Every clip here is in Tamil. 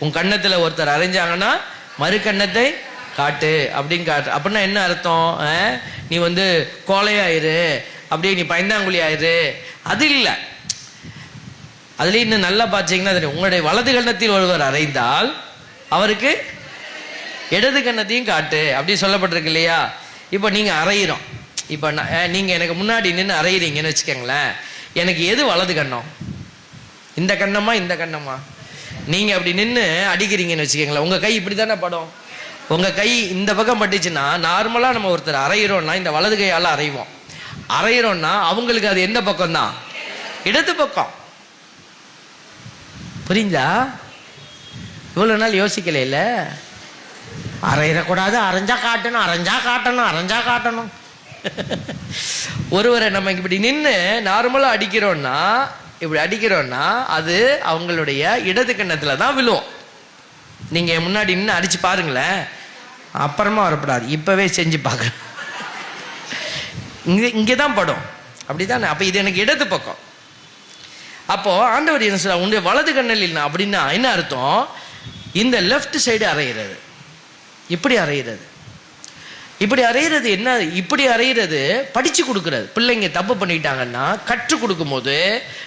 உன் கன்னத்தில் ஒருத்தர் அரைஞ்சாங்கன்னா மறு கன்னத்தை காட்டு அப்படின்னு காட்டு. அப்படின்னா என்ன அர்த்தம்? நீ வந்து கோழையாயிரு, அப்படியே நீ பயந்தாங்குழி ஆயிரு, அது இல்லை. அதுலேயும் இன்னும் நல்லா பார்த்தீங்கன்னா தெரியும், உங்களுடைய வலது கன்னத்தில் ஒருவர் அறைந்தால் அவருக்கு இடது கன்னத்தையும் காட்டு அப்படி சொல்லப்பட்டிருக்கு இல்லையா? இப்போ நீங்கள் அறையிறோம், இப்போ நீங்கள் எனக்கு முன்னாடி நின்று அறையிறீங்கன்னு வச்சுக்கோங்களேன், எனக்கு எது வலது கண்ணம்? இந்த கண்ணமா இந்த கண்ணமா? நீங்கள் அப்படி நின்று அடிக்கிறீங்கன்னு வச்சுக்கோங்களேன், உங்கள் கை இப்படி தானே படும். உங்கள் கை இந்த பக்கம் பட்டுச்சுன்னா, நார்மலாக நம்ம ஒருத்தர் அறையிறோம்னா இந்த வலது கையால் அறைவோம். அறையிறோம்னா அவங்களுக்கு அது எந்த பக்கம் தான்? இடது பக்கம். புரிஞ்சா? இவ்வளோ நாள் யோசிக்கல இல்லை? அறையிடக்கூடாது, அரைஞ்சா காட்டணும், அரைஞ்சா காட்டணும், அரைஞ்சா காட்டணும். ஒருவரை நம்ம இப்படி நின்று நார்மலாக அடிக்கிறோன்னா, இப்படி அடிக்கிறோன்னா அது அவங்களுடைய இடது கன்னத்தில் தான் விழுவும். நீங்கள் முன்னாடி நின்று அடித்து பாருங்களேன், அப்புறமா வரப்படாது, இப்போவே செஞ்சு பார்க்க. இங்கே தான் படும், அப்படி தானே? அப்போ இது எனக்கு இடது பக்கம். அப்போது ஆண்டவர் என்ன சொல்ல, உங்களுடைய வலது கண்ணில் இல்லை அப்படின்னா என்ன அர்த்தம்? இந்த லெஃப்ட் சைடு அறையிறது, இப்படி அறையிறது. இப்படி அறையிறது என்ன? இப்படி அறையிறது படித்து கொடுக்குறது. பிள்ளைங்க தப்பு பண்ணிட்டாங்கன்னா கற்றுக் கொடுக்கும் போது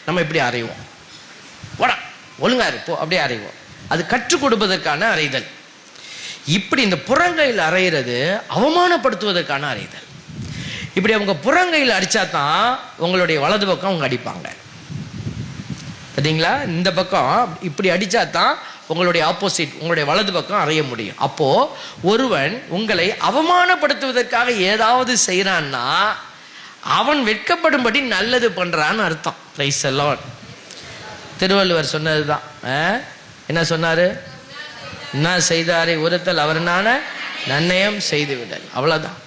நம்ம இப்படி அறைவோம், போடா ஒழுங்கா இருப்போம், அப்படியே அறைவோம். அது கற்றுக் கொடுப்பதற்கான அறைதல். இப்படி இந்த புறங்கையில் அறையிறது அவமானப்படுத்துவதற்கான அறைதல். இப்படி அவங்க புறங்கையில் அடித்தா தான் உங்களுடைய வலது பக்கம் அவங்க அடிப்பாங்க. பார்த்தீங்களா? இந்த பக்கம் இப்படி அடித்தா தான் உங்களுடைய ஆப்போசிட், உங்களுடைய வலது பக்கம் அறைய முடியும். அப்போது ஒருவன் உங்களை அவமானப்படுத்துவதற்காக ஏதாவது செய்கிறான்னா அவன் வெட்கப்படும்படி நல்லது பண்ணுறான்னு அர்த்தம். Praise the Lord. திருவள்ளுவர் சொன்னது தான். என்ன சொன்னார்? என்ன செய்தாரை ஒருத்தல் அவர்னான நன்னயம் செய்து விடல். அவ்வளோதான்.